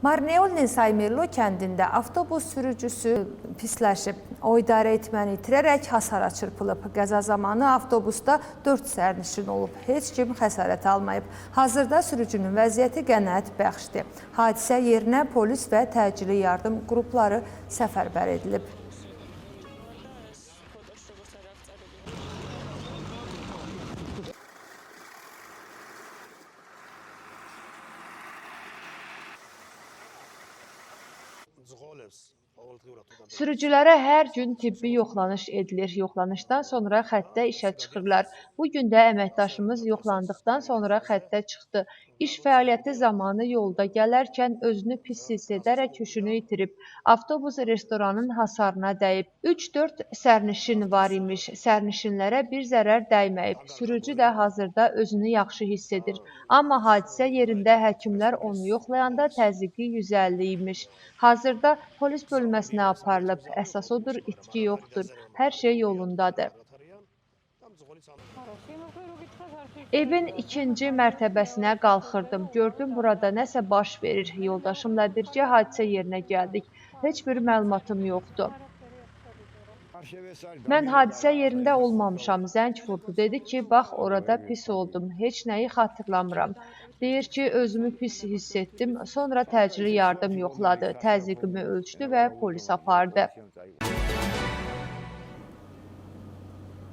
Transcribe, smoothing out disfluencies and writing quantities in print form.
Marneolnin Saymirlo kəndində avtobus sürücüsü pisləşib. O idarə etməni itirərək hasara çırpılıb. Qəza zamanı avtobusda 4 sərnişin olub. Heç kim xəsarət almayıb. Hazırda sürücünün vəziyyəti qənaət bəxşdir. Hadisə yerinə polis və təcili yardım qrupları səfərbər edilib. Sürücülərə hər gün tibbi yoxlanış edilir. Yoxlanışdan sonra xəttə işə çıxırlar. Bu gün də əməkdaşımız yoxlandıqdan sonra xəttə çıxdı. İş fəaliyyəti zamanı yolda gələrkən özünü pis hiss edərək huşunu itirib. Avtobus restoranın hasarına dəyib. 3-4 sərnişin var imiş. Sərnişinlərə bir zərər dəyməyib. Sürücü də hazırda özünü yaxşı hiss edir. Amma hadisə yerində həkimlər onu yoxlayanda təzyiqi 150 imiş. Hazırda polis bölməsinə aparılıb. Əsas odur, itki yoxdur. Hər şey yolundadır. Evin 2-ci mərtəbəsinə qalxırdım. Gördüm burada nəsə baş verir. Yoldaşımla birgə hadisə yerinə gəldik. Heç bir məlumatım yoxdur. Mən hadisə yerində olmamışam. Zəng vurdu. Dedi ki, bax orada pis oldum. Heç nəyi xatırlamıram. Deyir ki, özümü pis hiss etdim. Sonra təcili yardım yoxladı. Təzyiqimi ölçdü və polis apardı.